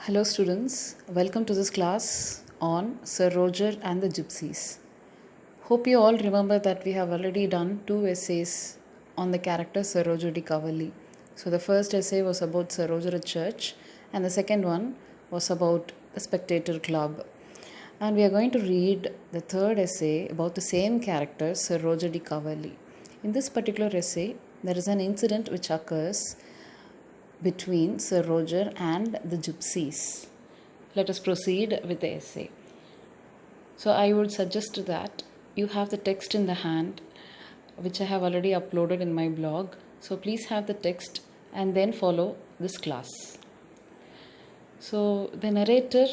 Hello students, welcome to this class on Sir Roger and the Gypsies. Hope you all remember that we have already done two essays on the character Sir Roger de Cavalli. So the first essay was about Sir Roger at church and the second one was about the Spectator Club. And we are going to read the third essay about the same character Sir Roger de Cavalli. In this particular essay, there is an incident which occurs between Sir Roger and the Gypsies. Let us proceed with the essay. So I would suggest that you have the text in the hand, which I have already uploaded in my blog. So please have the text and then follow this class. So the narrator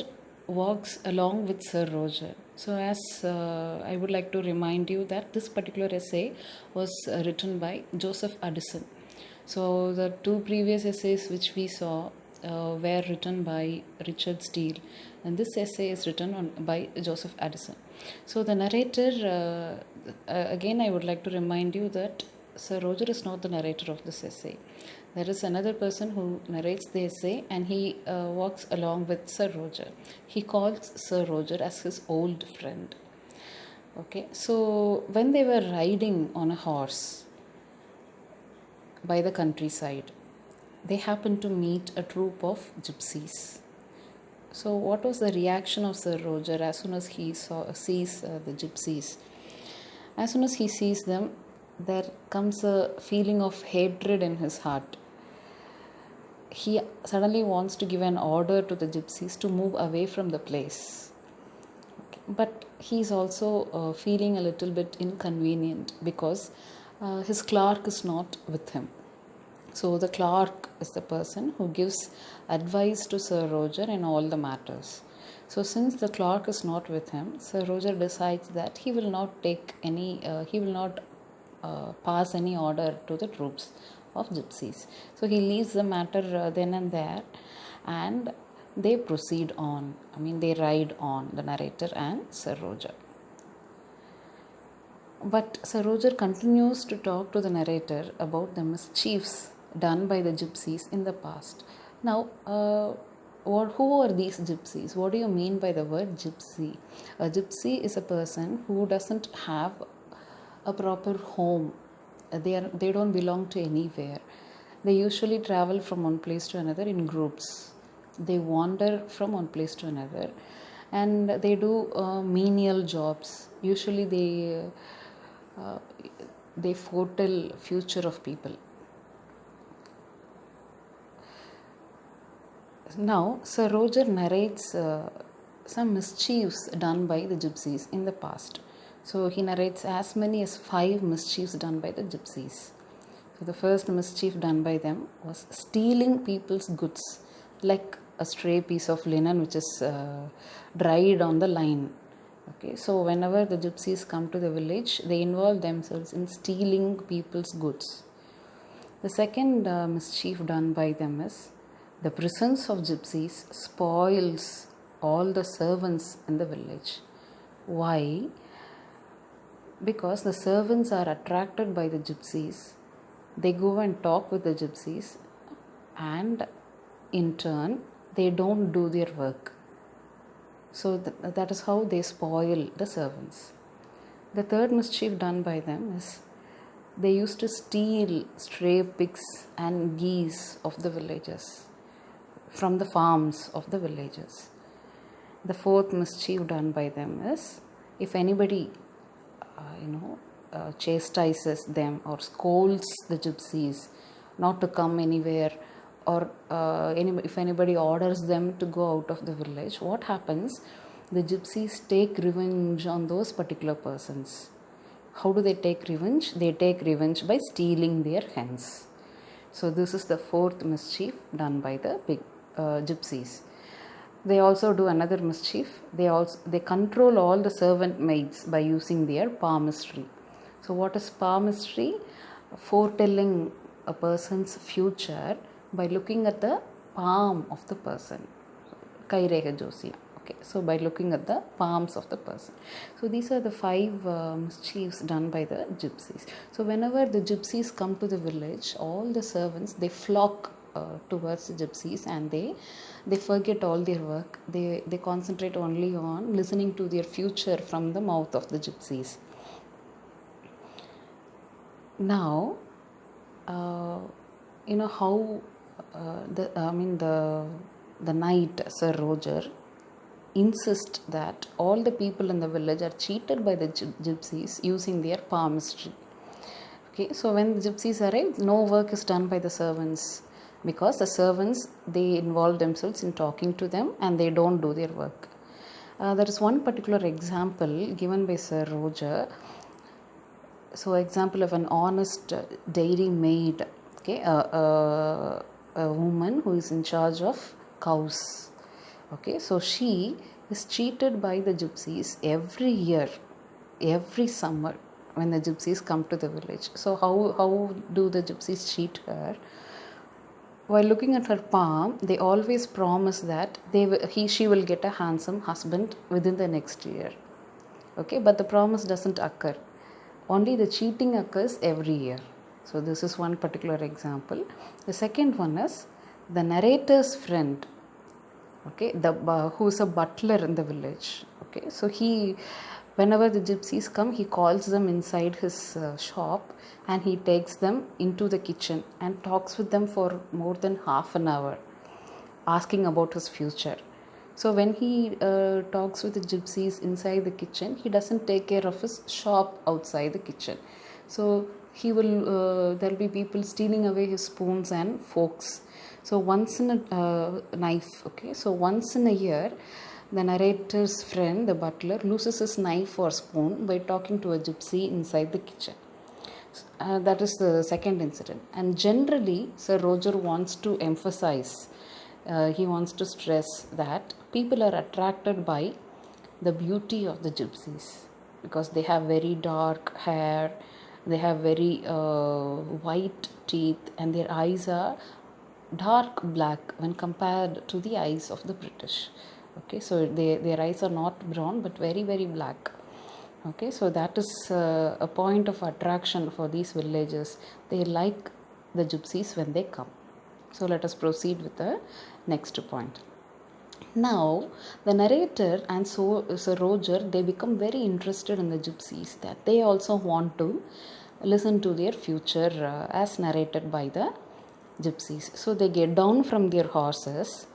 walks along with Sir Roger. So as I would like to remind you that this particular essay was written by Joseph Addison. So the two previous essays which we saw were written by Richard Steele, and this essay is written by Joseph Addison. So the narrator, again I would like to remind you that Sir Roger is not the narrator of this essay. There is another person who narrates the essay and he walks along with Sir Roger. He calls Sir Roger as his old friend. Okay, so when they were riding on a horse by the countryside, they happened to meet a troop of gypsies. So what was the reaction of Sir Roger as soon as he sees the gypsies? As soon as he sees them, there comes a feeling of hatred in his heart. He suddenly wants to give an order to the gypsies to move away from the place. Okay. But he's also feeling a little bit inconvenient because his clerk is not with him. So the clerk is the person who gives advice to Sir Roger in all the matters. So since the clerk is not with him, Sir Roger decides that he will not pass any order to the troops of gypsies. So he leaves the matter then and there, and they proceed on. They ride on, the narrator and Sir Roger. But Sir Roger continues to talk to the narrator about the mischiefs done by the gypsies in the past. Now, who are these gypsies? What do you mean by the word gypsy? A gypsy is a person who doesn't have a proper home. They don't belong to anywhere. They usually travel from one place to another in groups. They wander from one place to another, and they do menial jobs. Usually they foretell future of people. Now, Sir Roger narrates some mischiefs done by the gypsies in the past. So he narrates as many as 5 mischiefs done by the gypsies. So the first mischief done by them was stealing people's goods, like a stray piece of linen which is dried on the line. Okay, so whenever the gypsies come to the village, they involve themselves in stealing people's goods. The second mischief done by them is the presence of gypsies spoils all the servants in the village. Why? Because the servants are attracted by the gypsies. They go and talk with the gypsies, and in turn, they don't do their work. So that is how they spoil the servants. The third mischief done by them is they used to steal stray pigs and geese of the villagers, from the farms of the villagers. The fourth mischief done by them is if anybody chastises them or scolds the gypsies not to come anywhere, or if anybody orders them to go out of the village, what happens? The gypsies take revenge on those particular persons. How do they take revenge? They take revenge by stealing their hens. So this is the fourth mischief done by the gypsies. They also do another mischief. They control all the servant maids by using their palmistry. So what is palmistry? Foretelling a person's future by looking at the palm of the person. Kaireha Josya. Okay, so by looking at the palms of the person. So these are the 5 mischiefs done by the gypsies. So whenever the gypsies come to the village, all the servants, they flock towards the gypsies, and they forget all their work. They concentrate only on listening to their future from the mouth of the gypsies. Now, uh, you know how the knight Sir Roger insist that all the people in the village are cheated by the gypsies using their palmistry. Okay, so when the gypsies arrive, no work is done by the servants, because the servants, they involve themselves in talking to them and they don't do their work. There is one particular example given by Sir Roger. So, example of an honest dairy maid, okay, a woman who is in charge of cows. Okay, so she is cheated by the gypsies every year, every summer when the gypsies come to the village. So how do the gypsies cheat her? While looking at her palm, they always promise that she will get a handsome husband within the next year. Okay, but the promise doesn't occur. Only the cheating occurs every year. So this is one particular example. The second one is the narrator's friend. Okay, who is a butler in the village. Okay, so whenever the gypsies come, he calls them inside his shop, and he takes them into the kitchen and talks with them for more than half an hour, asking about his future. So when he talks with the gypsies inside the kitchen, he doesn't take care of his shop outside the kitchen. So there'll be people stealing away his spoons and forks. So once in a knife, okay, so once in a year, the narrator's friend, the butler, loses his knife or spoon by talking to a gypsy inside the kitchen. That is the second incident. And generally, Sir Roger wants to emphasize, he wants to stress that people are attracted by the beauty of the gypsies, because they have very dark hair, they have very white teeth, and their eyes are dark black when compared to the eyes of the British. Okay, so their eyes are not brown but very, very black. Okay, so that is a point of attraction for these villagers. They like the gypsies when they come. So let us proceed with the next point. Now, the narrator and Sir Roger, they become very interested in the gypsies, that they also want to listen to their future as narrated by the gypsies. So they get down from their horses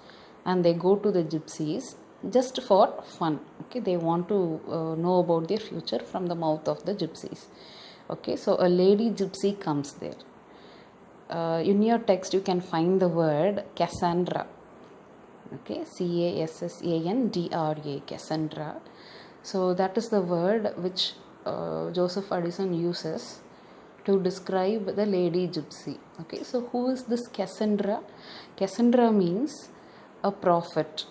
and they go to the gypsies just for fun. Okay, they want to know about their future from the mouth of the gypsies. Okay, so a lady gypsy comes there. In your text, you can find the word Cassandra. Okay, Cassandra, Cassandra. So that is the word which Joseph Addison uses to describe the lady gypsy. Okay, so who is this Cassandra? Cassandra means a prophet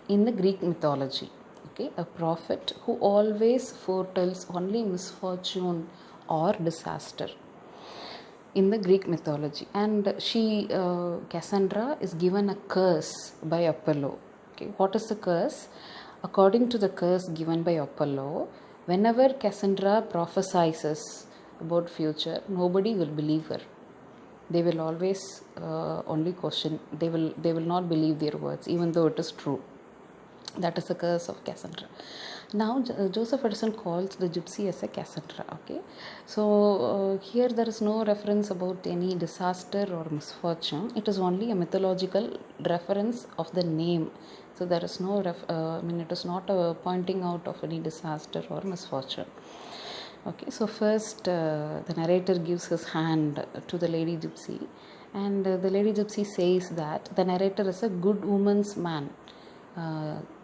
in the Greek mythology. Okay, a prophet who always foretells only misfortune or disaster in the Greek mythology. And Cassandra is given a curse by Apollo. Okay, what is the curse? According to the curse given by Apollo, whenever Cassandra prophesies about future, nobody will believe her. They will always only question. They will not believe their words, even though it is true. That is the curse of Cassandra. Now Joseph Addison calls the gypsy as a Cassandra. Okay, so here there is no reference about any disaster or misfortune. It is only a mythological reference of the name. So there is no it is not a pointing out of any disaster or misfortune. Okay, so first the narrator gives his hand to the lady gypsy, and the lady gypsy says that the narrator is a good woman's man.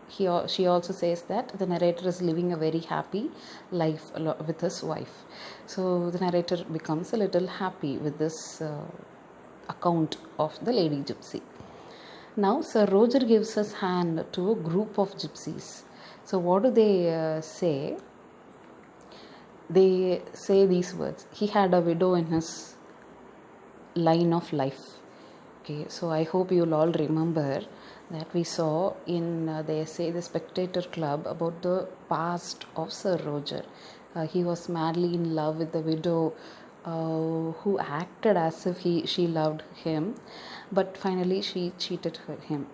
She also says that the narrator is living a very happy life with his wife. So the narrator becomes a little happy with this account of the lady gypsy. Now Sir Roger gives his hand to a group of gypsies. So what do they say? They say these words: he had a widow in his line of life. Okay, so I hope you'll all remember that we saw in the essay The Spectator Club about the past of Sir Roger. He was madly in love with the widow who acted as if she loved him, but finally she cheated him.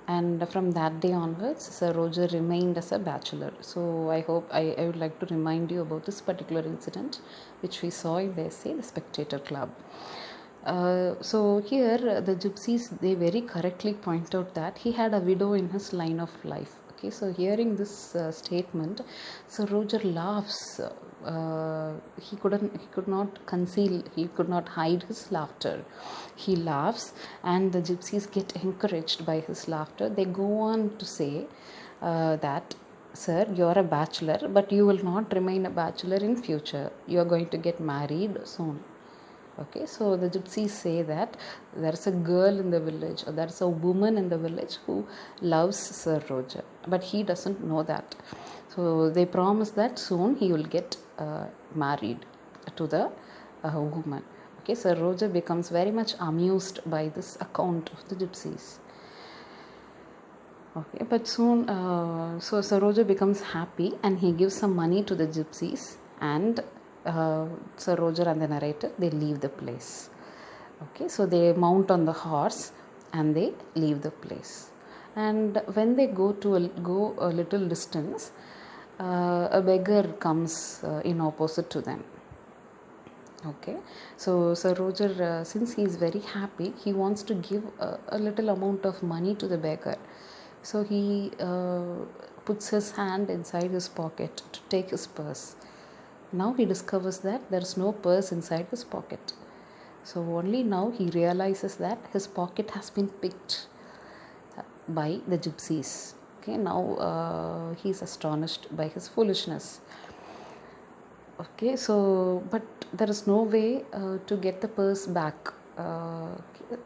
And from that day onwards, Sir Roger remained as a bachelor. So I would like to remind you about this particular incident which we saw in the essay, The Spectator Club. So here the gypsies, they very correctly point out that he had a widow in his line of life. Okay, so hearing this statement, Sir Roger laughs. He could not conceal, he could not hide his laughter. He laughs, and the gypsies get encouraged by his laughter. They go on to say that, sir, you are a bachelor, but you will not remain a bachelor in future. You are going to get married soon. Okay, so the gypsies say that there's a girl in the village, or there's a woman in the village who loves Sir Roger, but he doesn't know that. So they promise that soon he will get married to the woman. Okay, Sir Roger becomes very much amused by this account of the gypsies. Okay, but soon, so Sir Roger becomes happy and he gives some money to the gypsies, and Sir Roger and the narrator, they leave the place. Okay, so they mount on the horse and they leave the place. And when they go a little distance, a beggar comes in opposite to them. Okay, so Sir Roger, since he is very happy, he wants to give a little amount of money to the beggar. So he puts his hand inside his pocket to take his purse. Now he discovers that there is no purse inside his pocket. So only now he realizes that his pocket has been picked by the gypsies. Okay, now he is astonished by his foolishness. Okay, so but there is no way to get the purse back. Okay.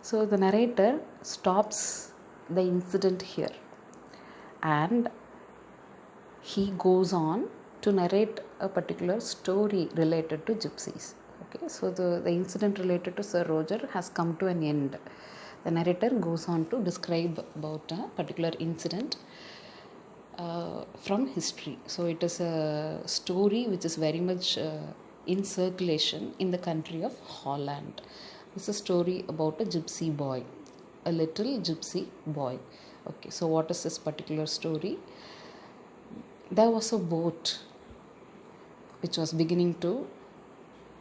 So the narrator stops the incident here, and he goes on to narrate a particular story related to gypsies. Okay, so the incident related to Sir Roger has come to an end. The narrator goes on to describe about a particular incident from history. So it is a story which is very much in circulation in the country of Holland. It's a story about a gypsy boy, a little gypsy boy. Okay, so what is this particular story? There was a boat which was beginning to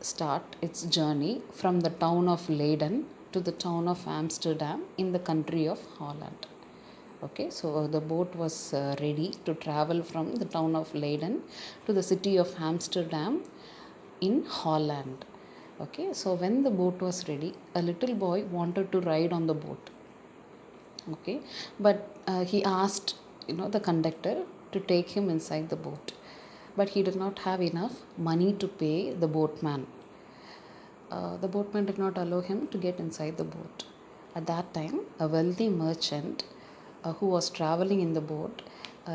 start its journey from the town of Leiden to the town of Amsterdam in the country of Holland. Okay, so the boat was ready to travel from the town of Leiden to the city of Amsterdam in Holland. Okay, so when the boat was ready, a little boy wanted to ride on the boat. Okay, but he asked the conductor to take him inside the boat, but he did not have enough money to pay the boatman. The boatman did not allow him to get inside the boat. At that time, a wealthy merchant who was traveling in the boat,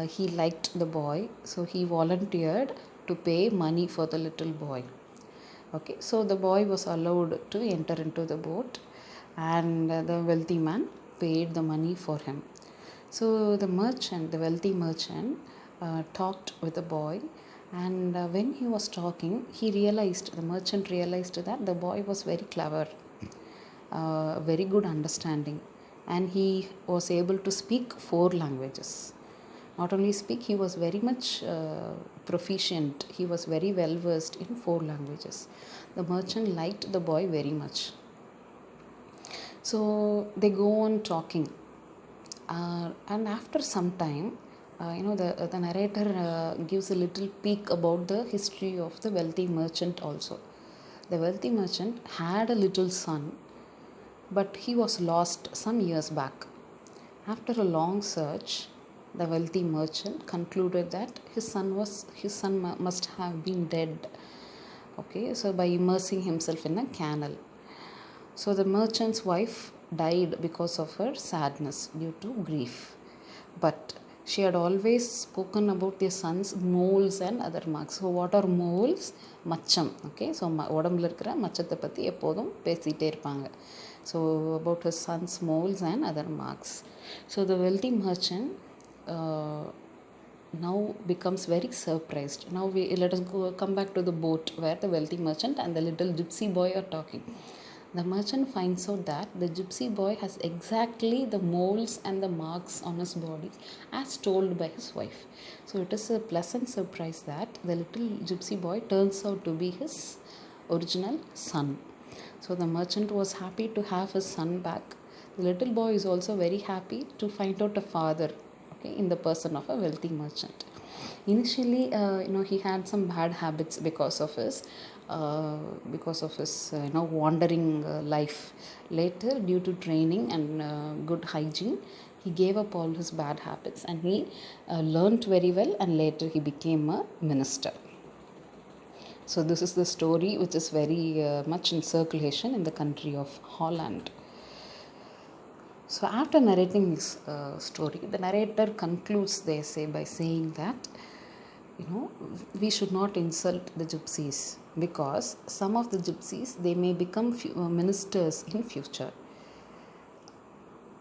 he liked the boy, so he volunteered to pay money for the little boy. Okay, so the boy was allowed to enter into the boat, and the wealthy man paid the money for him. So the wealthy merchant, talked with the boy, and when he was talking, the merchant realized that the boy was very clever, very good understanding, and he was able to speak 4 languages. Not only speak, he was very much proficient. He was very well versed in 4 languages. The merchant liked the boy very much. So they go on talking, and after some time, the narrator gives a little peek about the history of the wealthy merchant also. The wealthy merchant had a little son, but he was lost some years back. After a long search, the wealthy merchant concluded that his son must have been dead. Okay, so by immersing himself in a canal. So the merchant's wife died because of her sadness due to grief. But she had always spoken about their son's moles and other marks. So what are moles? மச்சம். Okay, so உடம்புல இருக்கிற மச்சத்தை பற்றி எப்போதும் பேசிகிட்டே இருப்பாங்க. So about his son's moles and other marks. So the wealthy merchant now becomes very surprised. Now we let us go come back to the boat where the wealthy merchant and the little gypsy boy are talking. The merchant finds out that the gypsy boy has exactly the moles and the marks on his body as told by his wife. So it is a pleasant surprise that the little gypsy boy turns out to be his original son. So the merchant was happy to have his son back. The little boy is also very happy to find out a father, okay, in the person of a wealthy merchant. Initially, he had some bad habits because of his wandering life. Later, due to training and good hygiene, he gave up all his bad habits and he learnt very well, and later he became a minister. So this is the story which is very much in circulation in the country of Holland. So after narrating this story, the narrator concludes the essay by saying that we should not insult the gypsies, because some of the gypsies, they may become ministers in future.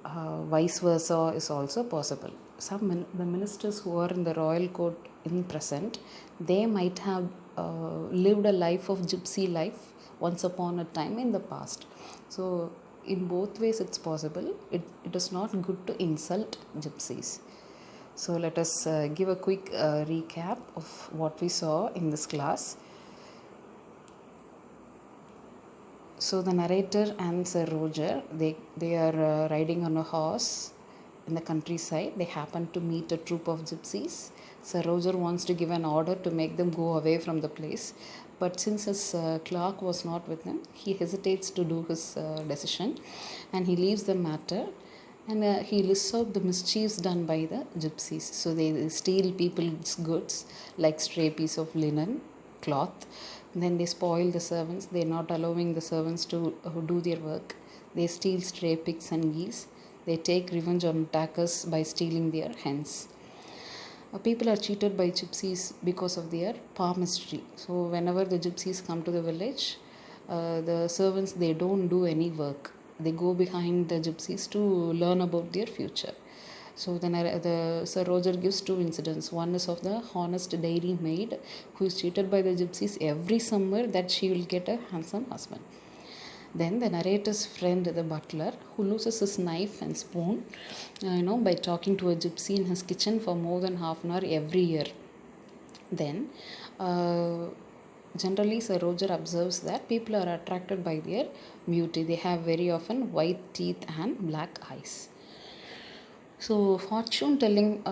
Vice versa is also possible. The ministers who are in the royal court in present, they might have lived a life of gypsy life once upon a time in the past. So in both ways it's possible. It is not good to insult gypsies. So let us give a quick recap of what we saw in this class. So the narrator and Sir Roger, they are riding on a horse in the countryside. They happen to meet a troop of gypsies. Sir Roger wants to give an order to make them go away from the place, but since his clerk was not with him, he hesitates to do his decision, and he leaves the matter, and he lists out the mischiefs done by the gypsies. So they steal people's goods like stray piece of linen, cloth. Then they spoil the servants. They're not allowing the servants to do their work. They steal stray pigs and geese. They take revenge on attackers by stealing their hens. People are cheated by gypsies because of their palmistry. So whenever the gypsies come to the village, the servants, they don't do any work. They go behind the gypsies to learn about their future. So the Sir Roger gives two incidents. One is of the honest dairy maid who is cheated by the gypsies every summer that she will get a handsome husband. Then the narrator's friend, the butler, who loses his knife and spoon, by talking to a gypsy in his kitchen for more than half an hour every year. Then, generally, Sir Roger observes that people are attracted by their beauty. They have very often white teeth and black eyes. So, fortune telling,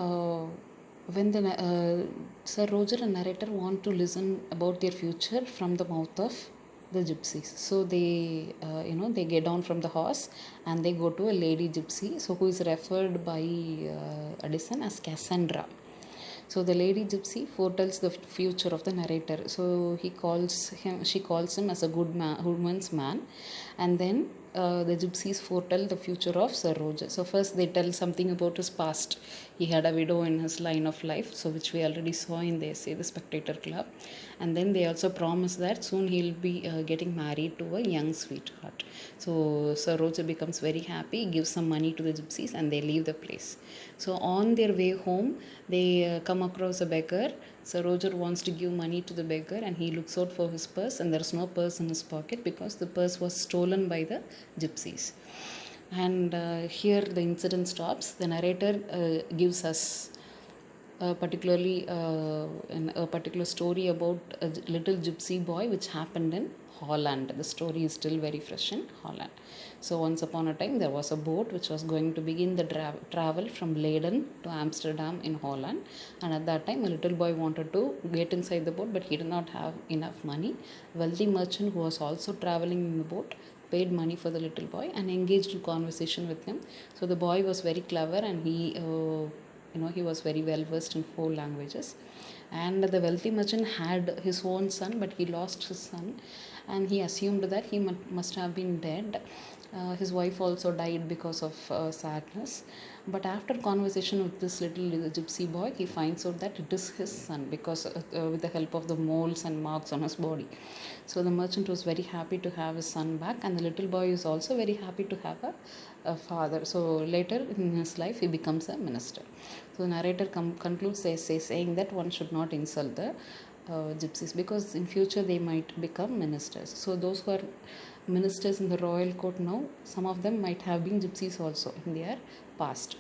when the Sir Roger and narrator want to listen about their future from the mouth of the gypsies. So they they get down from the horse and they go to a lady gypsy, so who is referred by Addison as Cassandra. So the lady gypsy foretells the future of the narrator. So she calls him as a woman's man, and then the gypsies foretell the future of Sir Roger. So first they tell something about his past. He had a widow in his line of life, so which we already saw in the essay, The Spectator Club. And then they also promise that soon he'll be getting married to a young sweetheart. So Sir Roger becomes very happy, gives some money to the gypsies, and they leave the place. So on their way home, they come across a beggar. Sir Roger wants to give money to the beggar, and he looks out for his purse, and there is no purse in his pocket because the purse was stolen by the gypsies. And here the incident stops. The narrator gives us particularly a particular story about a little gypsy boy which happened in Holland. The story is still very fresh in Holland. So once upon a time there was a boat which was going to begin the travel from Leiden to Amsterdam in Holland, and at that time a little boy wanted to get inside the boat, but he did not have enough money. A wealthy merchant who was also traveling in the boat paid money for the little boy and engaged in conversation with him. So the boy was very clever, and he was very well versed in 4 languages. And the wealthy merchant had his own son, but he lost his son, and he assumed that he must have been dead. His wife also died because of sadness. But after conversation with this little gypsy boy, he finds out that it is his son because with the help of the moles and marks on his body. So the merchant was very happy to have his son back, and the little boy is also very happy to have a father. So later in his life, he becomes a minister. So the narrator concludes saying that one should not insult the gypsies because in future they might become ministers. So those who are ministers in the royal court now, some of them might have been gypsies also in their past.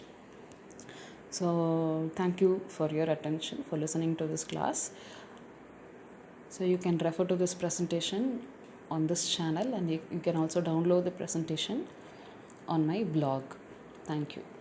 So thank you for your attention, for listening to this class. So you can refer to this presentation on this channel, and you can also download the presentation on my blog. Thank you.